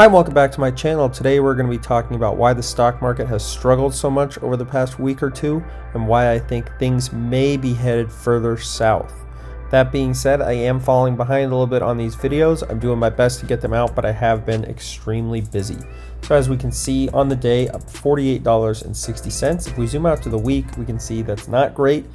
Hi and welcome back to my channel. Today we're going to be talking about why the stock market has struggled so much over the past week or two and why I think things may be headed further south. That being said, I am falling behind a little bit on these videos. I'm doing my best to get them out, but I have been extremely busy. So as we can see on the day, up $48.60. If we zoom out to the week, we can see that's not great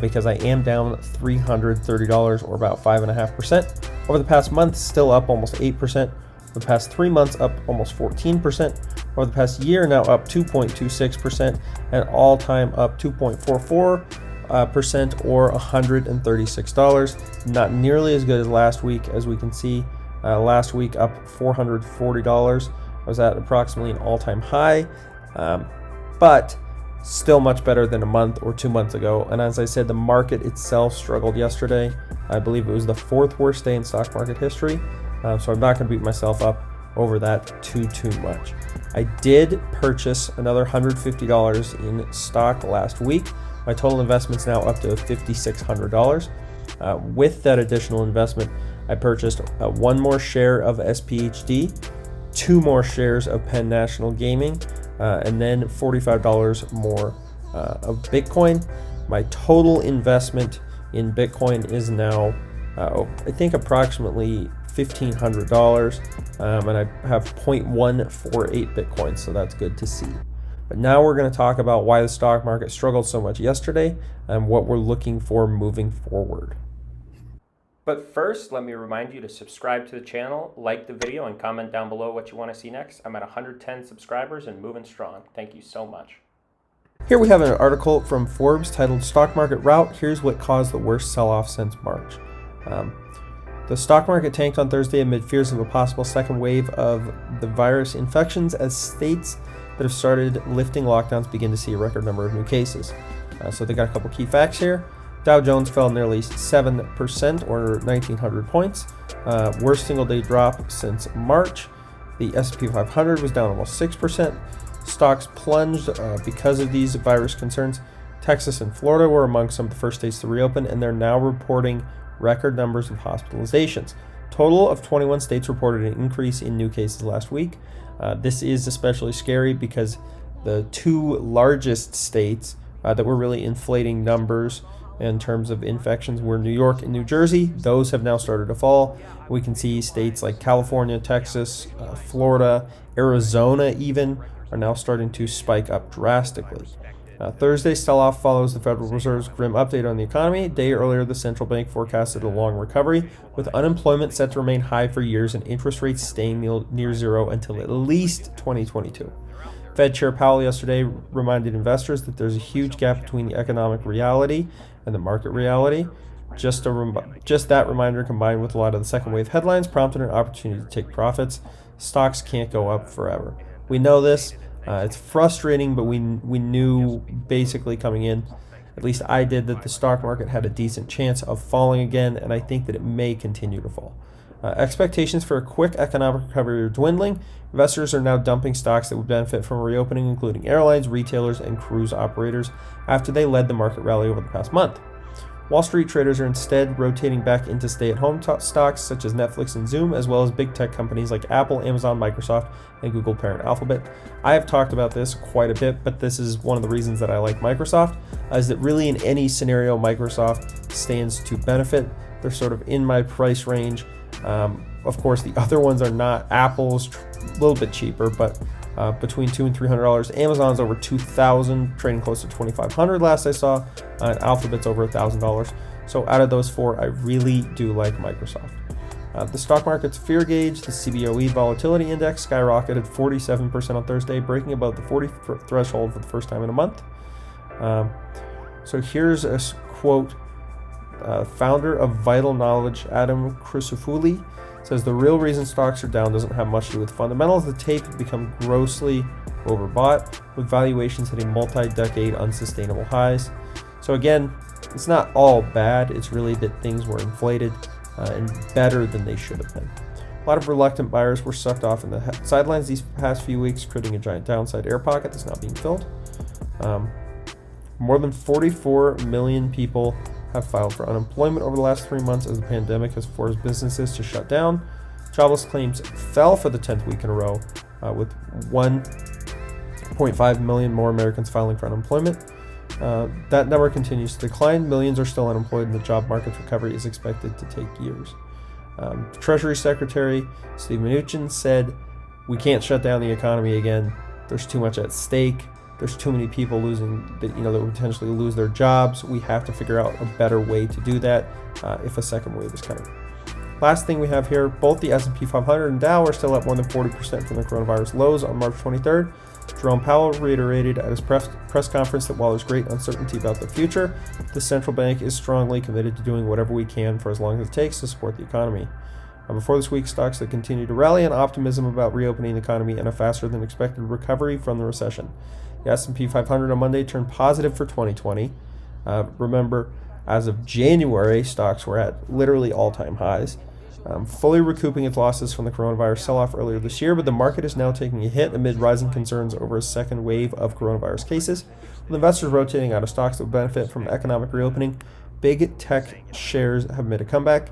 because I am down $330 or about 5.5%. Over the past month, still up almost 8%. Over the past 3 months, up almost 14%. Over the past year, now up 2.26%, and all-time up 2.44% or $136. Not nearly as good as last week, as we can see. Last week, up $440. I was at approximately an all-time high, but still much better than a month or 2 months ago. And as I said, the market itself struggled yesterday. I believe it was the fourth worst day in stock market history. So I'm not going to beat myself up over that too much. I did purchase another $150 in stock last week. My total investment's now up to $5,600. With that additional investment, I purchased one more share of SPHD, 2 more shares of Penn National Gaming, and then $45 more of Bitcoin. My total investment in Bitcoin is now, I think, approximately $1,500, and I have 0.148 Bitcoin, so that's good to see. But now we're going to talk about why the stock market struggled so much yesterday and what we're looking for moving forward. But first, let me remind you to subscribe to the channel, like the video, and comment down below what you want to see next. I'm at 110 subscribers and moving strong. Thank you so much. Here we have an article from Forbes titled "Stock Market Rout. Here's what caused the worst sell-off since March." The stock market tanked on Thursday amid fears of a possible second wave of the virus infections as states that have started lifting lockdowns begin to see a record number of new cases. So they got a couple key facts here. Dow Jones fell nearly 7% or 1,900 points. Worst single day drop since March. The S&P 500 was down almost 6%. Stocks plunged because of these virus concerns. Texas and Florida were among some of the first states to reopen, and they're now reporting record numbers of hospitalizations. Total of 21 states reported an increase in new cases last week. This is especially scary because the 2 largest states that were really inflating numbers in terms of infections were New York and New Jersey. Those have now started to fall. We can see states like California, Texas, Florida, Arizona even are now starting to spike up drastically. Thursday's sell-off follows the Federal Reserve's grim update on the economy. A day earlier, the central bank forecasted a long recovery, with unemployment set to remain high for years and interest rates staying near zero until at least 2022. Fed Chair Powell yesterday reminded investors that there's a huge gap between the economic reality and the market reality. Just that reminder, combined with a lot of the second wave headlines, prompted an opportunity to take profits. Stocks can't go up forever. We know this. It's frustrating, but we knew basically coming in, at least I did, that the stock market had a decent chance of falling again, and I think that it may continue to fall. Expectations for a quick economic recovery are dwindling. Investors are now dumping stocks that would benefit from a reopening, including airlines, retailers, and cruise operators, after they led the market rally over the past month. Wall Street traders are instead rotating back into stay-at-home stocks such as Netflix and Zoom, as well as big tech companies like Apple, Amazon, Microsoft, and Google parent Alphabet. I have talked about this quite a bit, but this is one of the reasons that I like Microsoft, is that really in any scenario, Microsoft stands to benefit. They're sort of in my price range. Of course, the other ones are not. Apple's a little bit cheaper, but between $200 and $300. Amazon's over $2,000, trading close to $2,500 last I saw, and Alphabet's over $1,000. So out of those 4, I really do like Microsoft. The stock market's fear gauge, the CBOE Volatility Index, skyrocketed 47% on Thursday, breaking above the 40 threshold for the first time in a month. So here's a quote. Founder of Vital Knowledge, Adam Crisafulli, says the real reason stocks are down doesn't have much to do with fundamentals. The tape have become grossly overbought, with valuations hitting multi-decade unsustainable highs. So again, it's not all bad. It's really that things were inflated and better than they should have been. A lot of reluctant buyers were sucked off in the sidelines these past few weeks, creating a giant downside air pocket that's not being filled. More than 44 million people have filed for unemployment over the last 3 months as the pandemic has forced businesses to shut down. Jobless claims fell for the 10th week in a row, with 1.5 million more Americans filing for unemployment. That number continues to decline. Millions are still unemployed, and the job market's recovery is expected to take years. Treasury Secretary Steve Mnuchin said, "We can't shut down the economy again. There's too much at stake. There's too many people that will potentially lose their jobs. We have to figure out a better way to do that if a second wave is coming." Last thing we have here, both the S&P 500 and Dow are still up more than 40% from the coronavirus lows on March 23rd. Jerome Powell reiterated at his press conference that while there's great uncertainty about the future, the central bank is strongly committed to doing whatever we can for as long as it takes to support the economy. Before this week, stocks that continue to rally on optimism about reopening the economy and a faster than expected recovery from the recession. The S&P 500 on Monday turned positive for 2020. Remember, as of January, stocks were at literally all-time highs, fully recouping its losses from the coronavirus sell-off earlier this year, but the market is now taking a hit amid rising concerns over a second wave of coronavirus cases, with investors rotating out of stocks that would benefit from economic reopening. Big tech shares have made a comeback.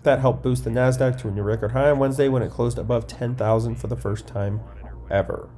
That helped boost the NASDAQ to a new record high on Wednesday when it closed above 10,000 for the first time ever.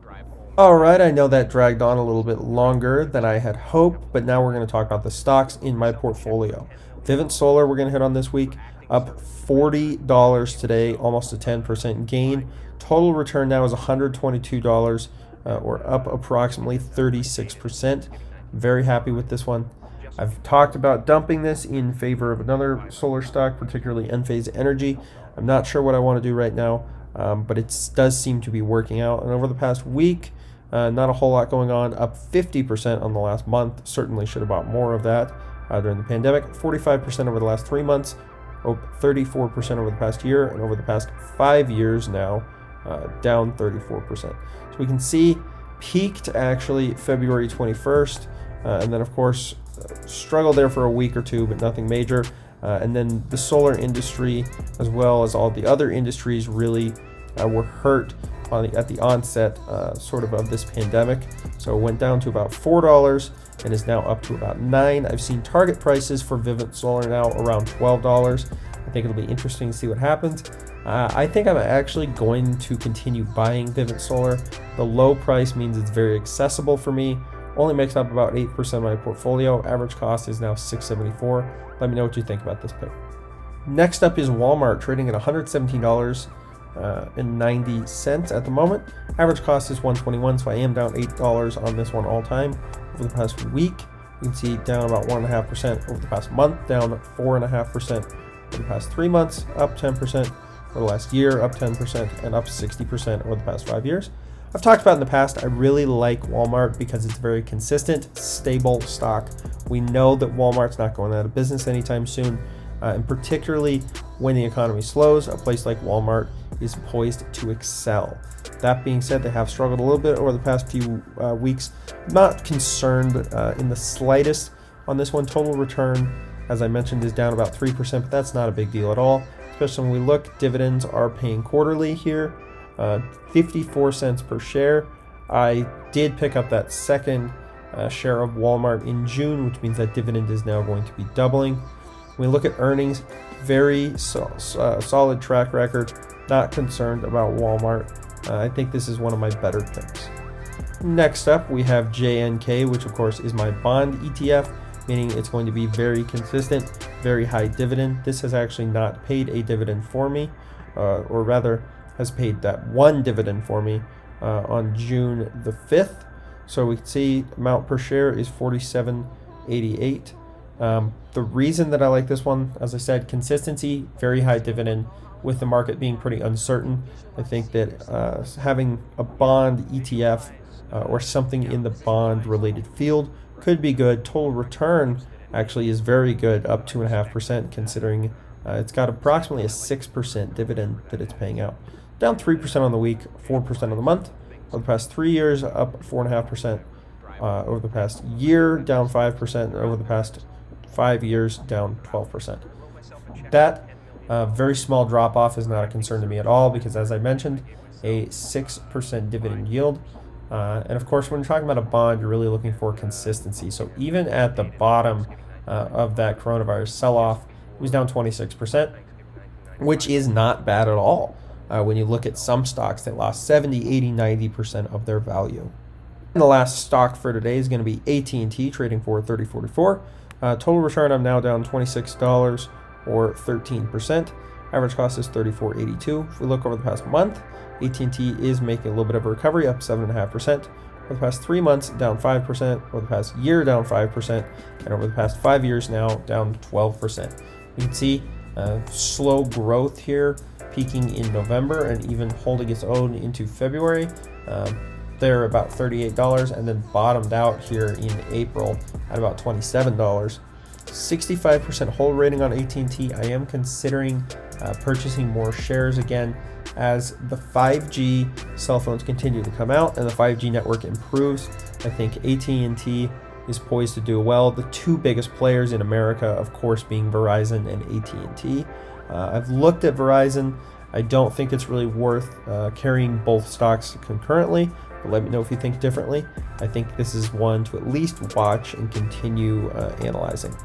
Alright, I know that dragged on a little bit longer than I had hoped, but now we're going to talk about the stocks in my portfolio. Vivint Solar, we're going to hit on this week, up $40 today, almost a 10% gain. Total return now is $122, or up approximately 36%. Very happy with this one. I've talked about dumping this in favor of another solar stock, particularly Enphase Energy. I'm not sure what I want to do right now, but it does seem to be working out. And over the past week, not a whole lot going on, up 50% on the last month. Certainly should have bought more of that during the pandemic. 45% over the last 3 months, 34% over the past year, and over the past 5 years now, down 34%. So we can see peaked actually February 21st, and then of course struggled there for a week or two, but nothing major. And then the solar industry, as well as all the other industries, really were hurt at the onset of this pandemic. So it went down to about $4 and is now up to about $9. I've seen target prices for Vivint Solar now around $12. I think it'll be interesting to see what happens. I think I'm actually going to continue buying Vivint Solar. The low price means it's very accessible for me. Only makes up about 8% of my portfolio. Average cost is now $6.74. Let me know what you think about this pick. Next up is Walmart, trading at $117.90 at the moment. Average cost is $121, so I am down $8 on this one all time. Over the past week, you can see down about 1.5% over the past month, down 4.5% over the past 3 months, up 10% over the last year, up 10%, and up 60% over the past 5 years. I've talked about in the past, I really like Walmart because it's very consistent, stable stock. We know that Walmart's not going out of business anytime soon, and particularly when the economy slows, a place like Walmart is poised to excel. That being said, they have struggled a little bit over the past few weeks. Not concerned in the slightest on this one. Total return, as I mentioned, is down about 3%, but that's not a big deal at all, especially when we look. Dividends are paying quarterly here. 54 cents per share. I did pick up that second share of Walmart in June, which means that dividend is now going to be doubling. When we look at earnings, very solid track record. Not concerned about Walmart. I think this is one of my better picks. Next up, we have JNK, which of course is my bond ETF, meaning it's going to be very consistent, very high dividend. This has actually not paid a dividend for me, or rather has paid that one dividend for me on June the 5th. So we can see amount per share is $47.88. The reason that I like this one, as I said, consistency, very high dividend. With the market being pretty uncertain, I think that having a bond ETF or something in the bond related field could be good. Total return actually is very good, up 2.5%, considering it's got approximately a 6% dividend that it's paying out. Down 3% on the week, 4% on the month. Over the past 3 years, up 4.5%. Over the past year, down 5%. Over the past 5 years, down 12%. That very small drop off is not a concern to me at all because, as I mentioned, a 6% dividend yield. And of course, when you're talking about a bond, you're really looking for consistency. So even at the bottom of that coronavirus sell-off, it was down 26%, which is not bad at all. When you look at some stocks, they lost 70, 80, 90% of their value. And the last stock for today is going to be AT&T, trading for $30.44. Total return, I'm now down $26 or 13%. Average cost is $34.82. If we look over the past month, AT&T is making a little bit of a recovery, up 7.5%. Over the past 3 months, down 5%. Over the past year, down 5%. And over the past 5 years now, down 12%. You can see slow growth here, peaking in November and even holding its own into February. They're about $38 and then bottomed out here in April at about $27. 65% hold rating on AT&T. I am considering purchasing more shares again as the 5G cell phones continue to come out and the 5G network improves. I think AT&T is poised to do well. The two biggest players in America, of course, being Verizon and AT&T. I've looked at Verizon. I don't think it's really worth carrying both stocks concurrently, but let me know if you think differently. I think this is one to at least watch and continue analyzing.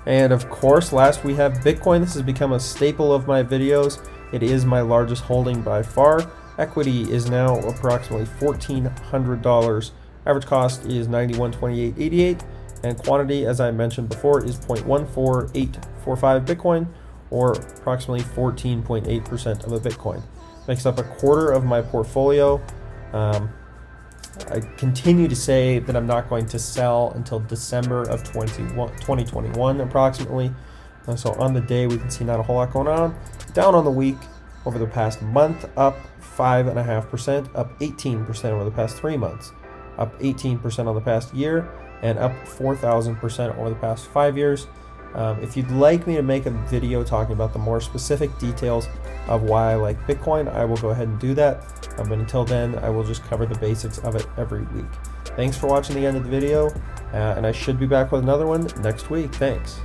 And of course, last we have Bitcoin. This has become a staple of my videos. It is my largest holding by far. Equity is now approximately $1,400. Average cost is $91.2888, and quantity, as I mentioned before, is 0.14845 Bitcoin, or approximately 14.8% of a Bitcoin. Makes up a quarter of my portfolio. I continue to say that I'm not going to sell until December of 2021 approximately. So on the day, we can see not a whole lot going on. Down on the week, over the past month, up 5.5%, up 18% over the past 3 months, up 18% on the past year, and up 4,000% over the past 5 years. If you'd like me to make a video talking about the more specific details of why I like Bitcoin, I will go ahead and do that. But until then, I will just cover the basics of it every week. Thanks for watching the end of the video, and I should be back with another one next week. Thanks.